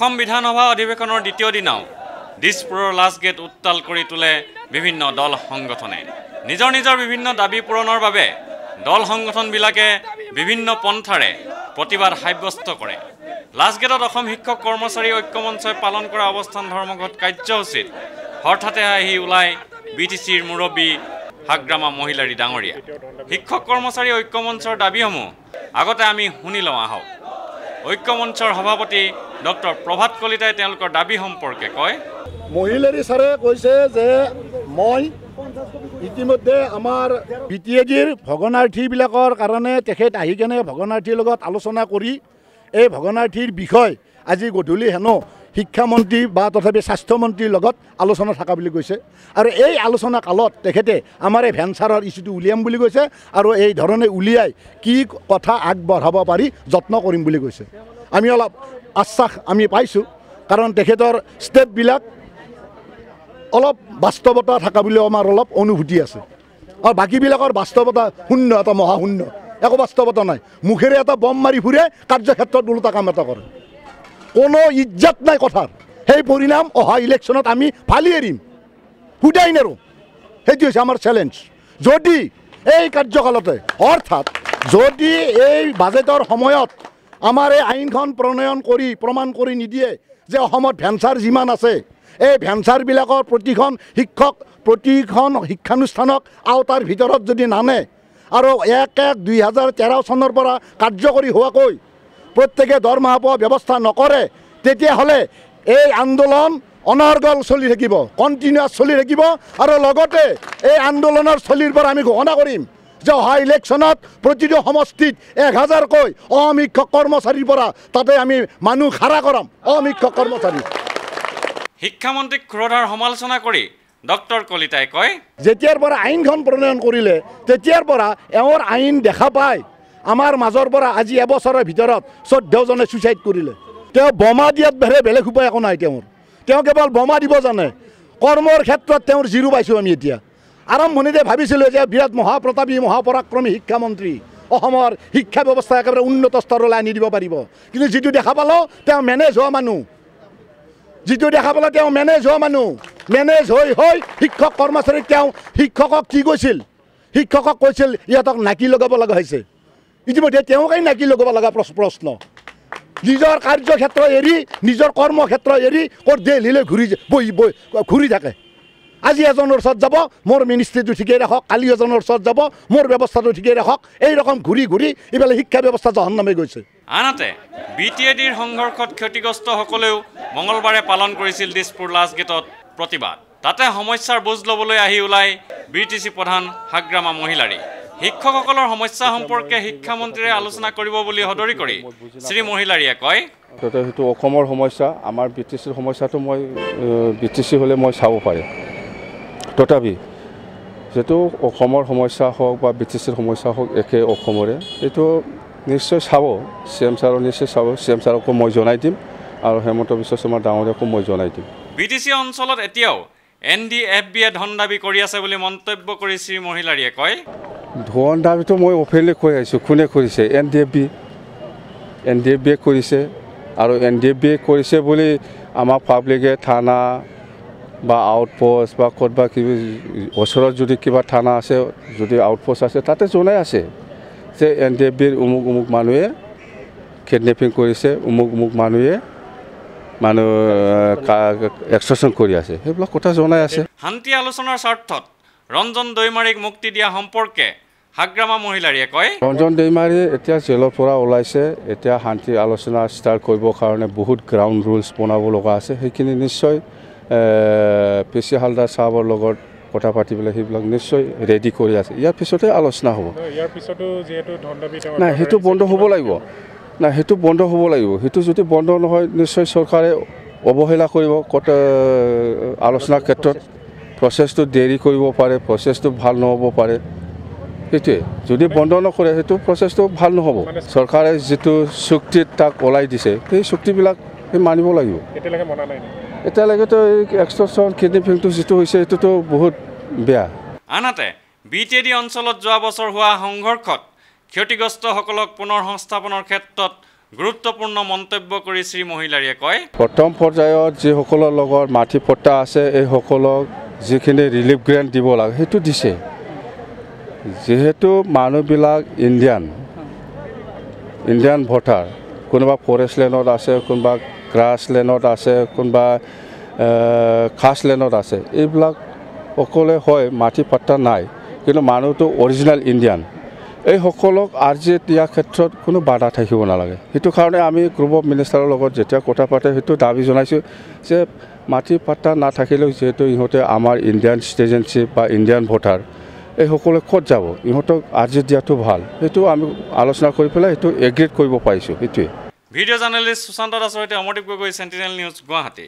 অসম বিধানসভা অধিৱেশনৰ দ্বিতীয় দিনাও দিছপুৰৰ লাষ্ট গেট উত্তাল কৰি তোলে বিভিন্ন দল সংগঠনে নিজৰ নিজৰ বিভিন্ন দাবী পূৰণৰ বাবে দল সংগঠনবিলাকে বিভিন্ন পন্থাৰে প্ৰতিবাদ সাব্যস্ত কৰে লাষ্ট গেটত অসম শিক্ষক কৰ্মচাৰী ঐক্য মঞ্চই পালন কৰা অৱস্থান ধৰ্মঘট কাৰ্যসূচীত হঠাতে আহি ওলাই বিটিচিৰ মুৰব্বী হাগ্ৰামা মহিলাৰী ডাঙৰীয়া শিক্ষক কৰ্মচাৰী ঐক্য মঞ্চৰ দাবীসমূহ আগতে আমি শুনি লওঁ আহক ঐক্য মঞ্চৰ সভাপতি ডক্টৰ প্ৰভাত কলিতাই তেওঁলোকৰ দাবী সম্পৰ্কে কয় মহিলাৰী ছাৰে কৈছে যে মই ইতিমধ্যে আমাৰ বিটিএডিৰ ভগনাৰ্থীবিলাকৰ কাৰণে তেখেত আহি কেনে ভগনাৰ্থীৰ লগত আলোচনা কৰি এই ভগনাৰ্থীৰ বিষয় আজি গধূলি হেনো শিক্ষামন্ত্ৰী বা তথাপি স্বাস্থ্যমন্ত্ৰীৰ লগত আলোচনা থকা বুলি কৈছে আৰু এই আলোচনা কালত তেখেতে আমাৰ এই ভেঞ্চাৰৰ ইছ্যুটো উলিয়াম বুলি কৈছে আৰু এই ধৰণে উলিয়াই কি কথা আগবঢ়াব পাৰি যত্ন কৰিম বুলি কৈছে আমি অলপ আশ্বাস আমি পাইছোঁ কাৰণ তেখেতৰ ষ্টেপবিলাক অলপ বাস্তৱতা থকা বুলিও আমাৰ অলপ অনুভূতি আছে আৰু বাকীবিলাকৰ বাস্তৱতা শূন্য এটা মহাশূন্য একো বাস্তৱতা নাই মুখেৰে এটা বম মাৰি ফুৰে কাৰ্যক্ষেত্ৰত ওলোটা কাম এটা কৰে কোনো ইজ্জত নাই কথাৰ সেই পৰিণাম অহা ইলেকশ্যনত আমি ফালি এৰিম সুদাই নেৰোঁ সেইটো হৈছে আমাৰ চেলেঞ্জ যদি এই কাৰ্যকালতে অৰ্থাৎ যদি এই বাজেটৰ সময়ত আমাৰ এই আইনখন প্ৰণয়ন কৰি প্ৰমাণ কৰি নিদিয়ে যে অসমত ভেঞ্চাৰ যিমান আছে এই ভেঞ্চাৰবিলাকৰ প্ৰতিখন শিক্ষানুষ্ঠানক আওতাৰ ভিতৰত যদি নানে আৰু 1/1/2013 চনৰ পৰা কাৰ্যকৰী হোৱাকৈ প্ৰত্যেকে দৰমহা পোৱা ব্যৱস্থা নকৰে তেতিয়াহ'লে এই আন্দোলন অনৰ্গল চলি থাকিব কণ্টিনিউৱাছ চলি থাকিব আৰু লগতে এই আন্দোলনৰ স্থলীৰ পৰা আমি ঘোষণা কৰিম যে অহা ইলেকশ্যনত প্ৰতিটো সমষ্টিত 1000কৈ অসম শিক্ষক কৰ্মচাৰীৰ পৰা তাতে আমি মানুহ খাৰা কৰাম অসম শিক্ষক কৰ্মচাৰী শিক্ষামন্ত্ৰীক ক্ষুৰধাৰ সমালোচনা কৰি ডক্টৰ কলিতাই কয় যেতিয়াৰ পৰা আইনখন প্ৰণয়ন কৰিলে তেতিয়াৰ পৰা এওঁৰ আইন দেখা পায় আমাৰ মাজৰ পৰা আজি এবছৰৰ ভিতৰত 14জনে ছুইচাইড কৰিলে তেওঁ বোমা দিয়াত বাহিৰে বেলেগ উপায় একো নাই তেওঁ কেৱল বোমা দিব জানে কৰ্মৰ ক্ষেত্ৰত তেওঁৰ জিৰো পাইছোঁ আমি এতিয়া আৰম্ভণিতে ভাবিছিলোঁ যে বিৰাট মহাপ্ৰতাপী মহাপৰাক্ৰমী শিক্ষামন্ত্ৰী অসমৰ শিক্ষা ব্যৱস্থা একেবাৰে উন্নত স্তৰলৈ আনি দিব পাৰিব কিন্তু যিটো দেখা পালোঁ তেওঁ মেনেজ হোৱা মানুহ মেনেজ হৈ শিক্ষক কৰ্মচাৰীক তেওঁ শিক্ষকক কি কৈছিল শিক্ষকক কৈছিল ইহঁতক নাকি লগাব লগা হৈছে ইতিমধ্যে তেওঁকেই নাকি লগাব লগা প্ৰশ্ন নিজৰ কাৰ্যক্ষেত্ৰ এৰি নিজৰ কৰ্মক্ষেত্ৰ এৰি ক'ত দিল্লীলৈ ঘূৰি থাকে আজি এজনৰ ওচৰত যাব মোৰ মিনিষ্ট্ৰীটো ঠিকেই ৰাখক কালি এজনৰ ওচৰত যাব মোৰ ব্যৱস্থাটো ঠিকেই ৰাখক এই ৰকম ঘূৰি এইফালে শিক্ষা ব্যৱস্থা জহন্নামে গৈছে আনহাতে বিটিএডিৰ সংঘৰ্ষত ক্ষতিগ্ৰস্তসকলেও মঙলবাৰে পালন কৰিছিল দিছপুৰ লাষ্ট গেটত প্ৰতিবাদ তাতে সমস্যাৰ বুজ ল'বলৈ আহি ওলাই বিটিচি প্ৰধান হাগ্ৰামা মহিলাৰী শিক্ষকসকলৰ সমস্যা সম্পৰ্কে শিক্ষামন্ত্ৰীয়ে আলোচনা কৰিব বুলি সদৰি কৰি শ্ৰী মহিলাৰীয়ে কয় সেইটো অসমৰ সমস্যা আমাৰ বিটিচিৰ সমস্যাটো মই বিটিচি হ'লে মই চাব পাৰিম তথাপি যিটো অসমৰ সমস্যা হওক বা বিটিচিৰ সমস্যা হওক একে অসমৰে এইটো নিশ্চয় চাব CM ছাৰৰ নিশ্চয় চাব CM ছাৰকো মই জনাই দিম আৰু হেমন্ত বিশ্ব শৰ্মা ডাঙৰীয়াকো মই জনাই দিম বিটিচি অঞ্চলত এতিয়াও NDFBয়ে ধন দাবী কৰি আছে বুলি মন্তব্য কৰি শ্ৰী মহিলাৰীয়ে কয় ধন দাবীটো মই অফিচিয়েলি কৈ আহিছোঁ কোনে কৰিছে NDFBয়ে কৰিছে আৰু NDFBয়ে কৰিছে বুলি আমাৰ পাব্লিকে থানা বা আউটপোষ্ট বা ক'ৰবাত কিবা ওচৰত যদি কিবা থানা আছে যদি আউটপোষ্ট আছে তাতে জনাই আছে যে NDFBৰ অমুক মানুহে কিডনেপিং কৰিছে অমুক মানুহে এক্সট্ৰকশ্যন কৰি আছে সেইবিলাক কথা জনাই আছে শান্তি আলোচনাৰ স্বাৰ্থত ৰঞ্জন দৈমাৰীক মুক্তি দিয়া সম্পৰ্কে হাগ্ৰামা মহিলাৰীয়ে কয় ৰঞ্জন দৈমাৰী এতিয়া জেলৰ পৰা ওলাইছে এতিয়া শান্তি আলোচনা ষ্টাৰ্ট কৰিবৰ কাৰণে বহুত গ্ৰাউণ্ড ৰুলছ বনাব লগা আছে সেইখিনি নিশ্চয় PC হালদাৰ চাহাবৰ লগত কথা পাতি পেলাই সেইবিলাক নিশ্চয় ৰেডি কৰি আছে ইয়াৰ পিছতে আলোচনা হ'ব নাই সেইটো বন্ধ হ'ব লাগিব সেইটো যদি বন্ধ নহয় নিশ্চয় চৰকাৰে অৱহেলা কৰিব আলোচনাৰ ক্ষেত্ৰত প্ৰচেছটো দেৰি কৰিব পাৰে প্ৰচেছটো ভাল নহ'ব পাৰে সেইটোৱে যদি বন্ধ নকৰে সেইটো প্ৰচেছটো ভাল নহ'ব চৰকাৰে যিটো চুক্তিত তাক ওলাই দিছে সেই চুক্তিবিলাক মানিব লাগিব এতিয়ালৈকেতো এক্সট্ৰকশ্যন কিডনেপিংটো যিটো হৈছে সেইটোতো বহুত বেয়া আনহাতে বিটিএডি অঞ্চলত যোৱা বছৰ হোৱা সংঘৰ্ষত ক্ষতিগ্ৰস্তসকলক পুনৰ সংস্থাপনৰ ক্ষেত্ৰত গুৰুত্বপূৰ্ণ মন্তব্য কৰি শ্ৰী মহিলাৰীয়ে কয়, প্ৰথম পৰ্যায়ত যিসকলৰ লগত মাটি পট্টা আছে এইসকলক যিখিনি ৰিলিফ গ্ৰেণ্ট দিব লাগে সেইটো দিছে। যিহেতু মানুহবিলাক ইণ্ডিয়ান ভোটাৰ, কোনোবা ফৰেষ্ট লেণ্ডত আছে, কোনোবা গ্ৰাছ লেণ্ডত আছে, কোনোবা খাছ লেণ্ডত আছে, এইবিলাক সকলোৱে হয় মাটি পট্টা নাই, কিন্তু মানুহটো অৰিজিনেল ইণ্ডিয়ান। এইসকলক আৰ্জি দিয়াৰ ক্ষেত্ৰত কোনো বাধা থাকিব নালাগে। সেইটো কাৰণে আমি গ্ৰুপ অফ মিনিষ্টাৰৰ লগত যেতিয়া কথা পাতে সেইটো দাবী জনাইছোঁ যে মাটি পট্টা নাথাকিলেও যিহেতু ইহঁতে আমাৰ ইণ্ডিয়ান চিটিজেনশ্বিপ বা ইণ্ডিয়ান ভোটাৰ, এইসকলে ক'ত যাব, ইহঁতক আৰ্জি দিয়াটো ভাল। সেইটো আমি আলোচনা কৰি পেলাই সেইটো এগ্ৰিড কৰিব পাৰিছোঁ। সেইটোৱে। ভিডিঅ' জাৰ্নেলিষ্ট সুশান্ত দাসৰ সৈতে অমৰদীপ গগৈ, চেণ্টিনেল নিউজ, গুৱাহাটী।